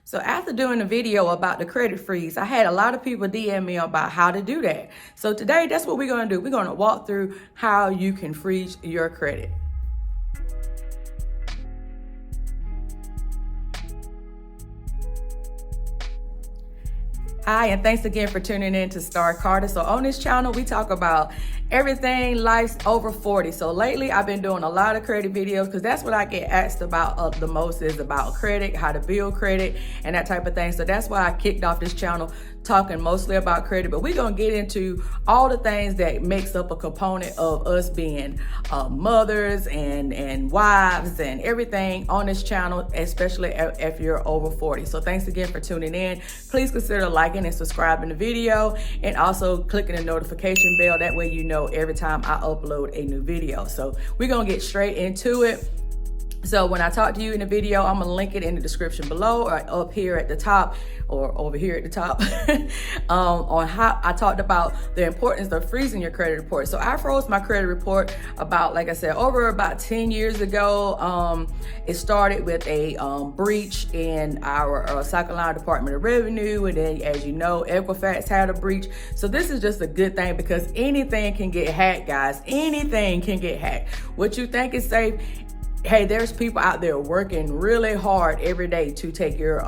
So after doing a video about the credit freeze, I had a lot of people DM me about how to do that. So today, that's what we're gonna do. We're gonna walk through how you can freeze your credit. Hi, and thanks again for tuning in to Star Carter. So on this channel, we talk about everything life's over 40. So lately, I've been doing a lot of credit videos because that's what I get asked about the most is about credit, how to build credit, and that type of thing. So that's why I kicked off this channel talking mostly about credit, but we're gonna get into all the things that makes up a component of us being mothers and wives and everything on this channel, especially if you're over 40. So thanks again for tuning in. Please consider liking and subscribing the video and also clicking the notification bell. That way you know every time I upload a new video. So we're gonna get straight into it. So when I talk to you in the video, I'm gonna link it in the description below or up here at the top or over here at the top on how I talked about the importance of freezing your credit report. So I froze my credit report about, like I said, over about 10 years ago. It started with a breach in our South Carolina Department of Revenue. And then, as you know, Equifax had a breach. So this is just a good thing because anything can get hacked, guys. Anything can get hacked. What you think is safe, hey, there's people out there working really hard every day to take your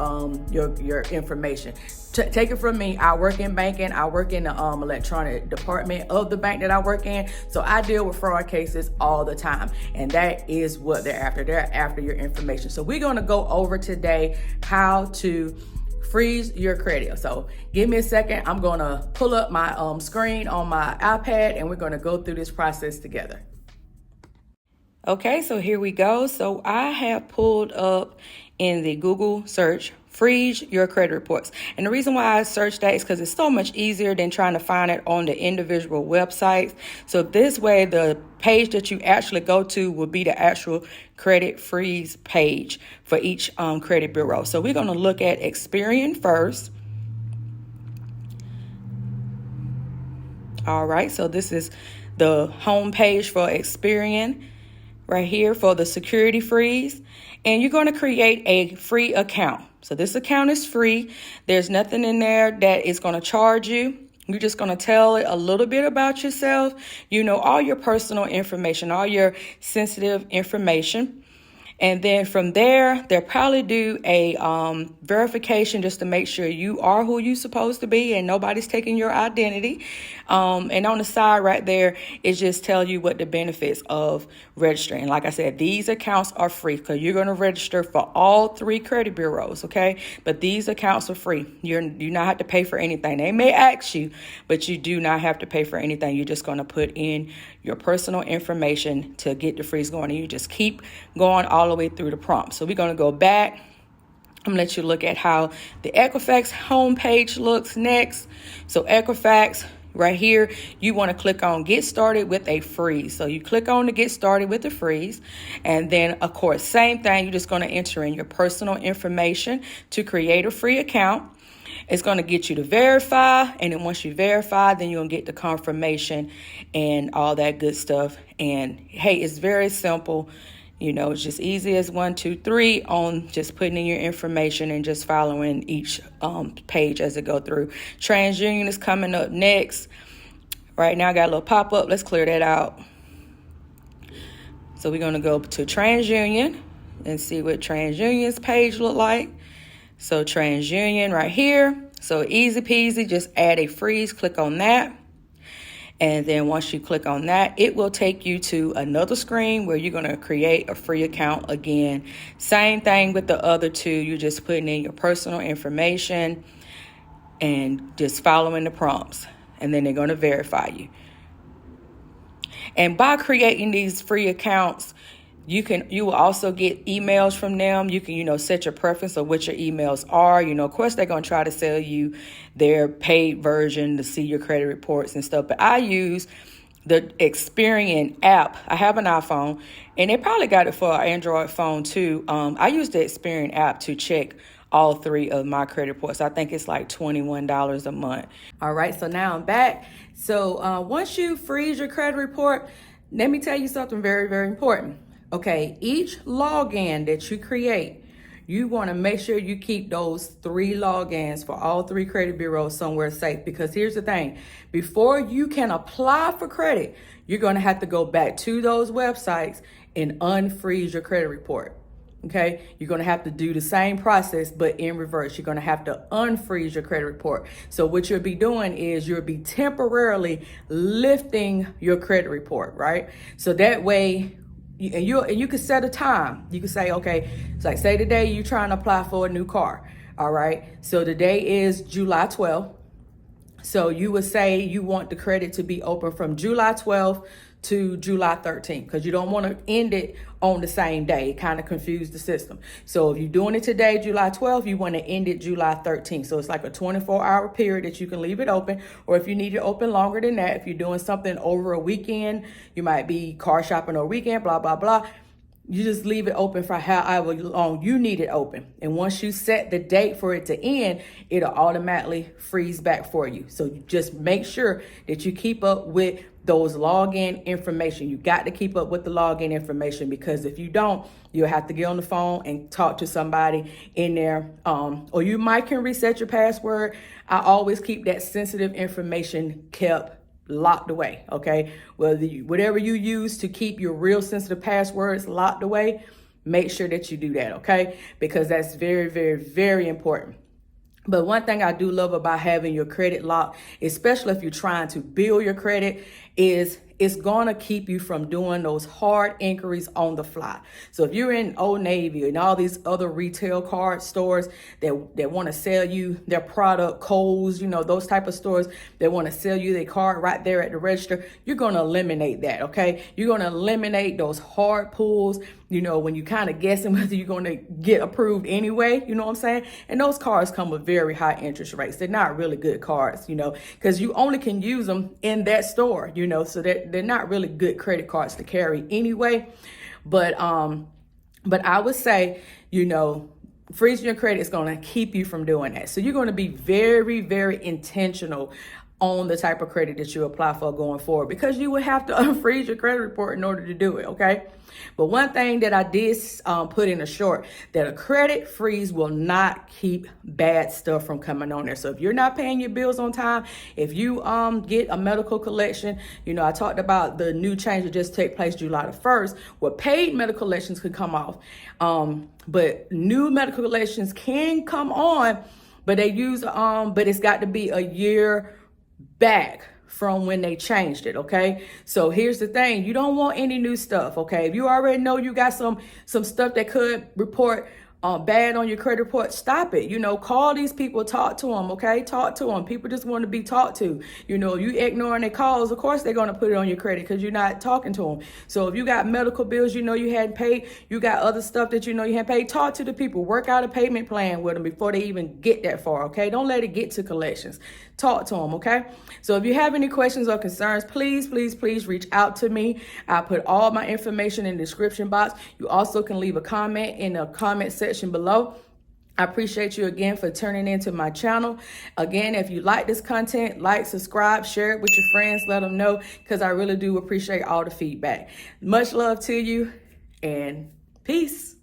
information. Take it from me. I work in banking. I work in the electronic department of the bank that I work in. So I deal with fraud cases all the time. And that is what they're after. They're after your information. So we're going to go over today how to freeze your credit. So give me a second. I'm going to pull up my screen on my iPad and we're going to go through this process together. Okay, so here we go. So I have pulled up in the Google search, freeze your credit reports. And the reason why I searched that is because it's so much easier than trying to find it on the individual websites. So this way, the page that you actually go to will be the actual credit freeze page for each credit bureau. So we're going to look at Experian first. All right, so this is the home page for Experian. Right here for the security freeze, and you're going to create a free account. So this account is free. There's nothing in there that is going to charge you. You're just going to tell it a little bit about yourself, you know, all your personal information, all your sensitive information. And then from there, they'll probably do a verification just to make sure you are who you're supposed to be and nobody's taking your identity. And on the side right there, it just tells you what the benefits of registering. Like I said, these accounts are free because you're going to register for all 3 credit bureaus, okay? But these accounts are free. You not have to pay for anything. They may ask you, but you do not have to pay for anything. You're just going to put in your personal information to get the freeze going, and you just keep going all the way through the prompt. So we're going to go back. I'm going to let you look at how the Equifax homepage looks next. So Equifax, right here, you want to click on Get Started with a Freeze. So you click on to Get Started with the Freeze. And then, of course, same thing. You're just going to enter in your personal information to create a free account. It's going to get you to verify. And then once you verify, then you'll get the confirmation and all that good stuff. And hey, it's very simple. You know, it's just easy as 1, 2, 3 on just putting in your information and just following each page as it go through. TransUnion is coming up next. Right now I got a little pop-up. Let's clear that out. So we're going to go to TransUnion and see what TransUnion's page look like. So TransUnion right here. So easy peasy, just add a freeze, click on that. And then once you click on that, it will take you to another screen where you're going to create a free account again. Same thing with the other 2. You're just putting in your personal information and just following the prompts. And then they're going to verify you. And by creating these free accounts, you will also get emails from them. You can, set your preference of what your emails are. Of course, they're going to try to sell you their paid version to see your credit reports and stuff. But I use the Experian app. I have an iPhone, and they probably got it for an Android phone too. I use the Experian app to check all 3 of my credit reports. I think it's like $21 a month. All right, so now I'm back. So once you freeze your credit report, let me tell you something very, very important. Okay, each login that you create, you want to make sure you keep those 3 logins for all 3 credit bureaus somewhere safe. Because here's the thing, before you can apply for credit, you're going to have to go back to those websites and unfreeze your credit report. Okay, you're going to have to do the same process, but in reverse. You're going to have to unfreeze your credit report. So what you'll be doing is you'll be temporarily lifting your credit report, right? So that way, you can set a time. You can say, okay, it's like, say today you're trying to apply for a new car. All right, so today is July 12th. So you would say you want the credit to be open from July 12th to July 13th, because you don't want to end it on the same day. It kind of confused the system. So if you're doing it today, July 12th, you want to end it July 13th. So it's like a 24-hour period that you can leave it open. Or if you need it open longer than that, if you're doing something over a weekend, you might be car shopping over a weekend, blah, blah, blah. You just leave it open for however long you need it open. And once you set the date for it to end, it'll automatically freeze back for you. So you just make sure that you keep up with those login information. You got to keep up with the login information, because if you don't, you'll have to get on the phone and talk to somebody in there. Or you might can reset your password. I always keep that sensitive information kept locked away. Okay, whatever you use to keep your real sensitive passwords locked away, make sure that you do that. Okay, because that's very, very, very important. But one thing I do love about having your credit locked, especially if you're trying to build your credit, is it's going to keep you from doing those hard inquiries on the fly. So if you're in Old Navy and all these other retail card stores that want to sell you their product, Kohl's, those type of stores that want to sell you their card right there at the register, you're going to eliminate that, okay? You're going to eliminate those hard pulls, when you kind of guessing whether you're going to get approved anyway, you know what I'm saying? And those cards come with very high interest rates. They're not really good cards, because you only can use them in that store, so that they're not really good credit cards to carry anyway. But I would say, freezing your credit is going to keep you from doing that. So you're going to be very, very intentional on the type of credit that you apply for going forward, because you would have to unfreeze your credit report in order to do it, okay? But one thing that I did put in a short, that a credit freeze will not keep bad stuff from coming on there. So if you're not paying your bills on time, if you get a medical collection, I talked about the new change that just took place July the 1st, where paid medical collections could come off. But new medical collections can come on, but but it's got to be a year back from when they changed it, okay? So here's the thing, you don't want any new stuff, okay? If you already know you got some stuff that could report bad on your credit report, stop it. Call these people, talk to them, okay? Talk to them. People just want to be talked to. You ignoring their calls, of course they're going to put it on your credit because you're not talking to them. So if you got medical bills you hadn't paid, you got other stuff that you hadn't paid, talk to the people. Work out a payment plan with them before they even get that far, okay? Don't let it get to collections. Talk to them, okay? So if you have any questions or concerns, please, please, please reach out to me. I put all my information in the description box. You also can leave a comment in the comment section below. I appreciate you again for tuning into my channel. Again, if you like this content, like, subscribe, share it with your friends, let them know, because I really do appreciate all the feedback. Much love to you, and peace.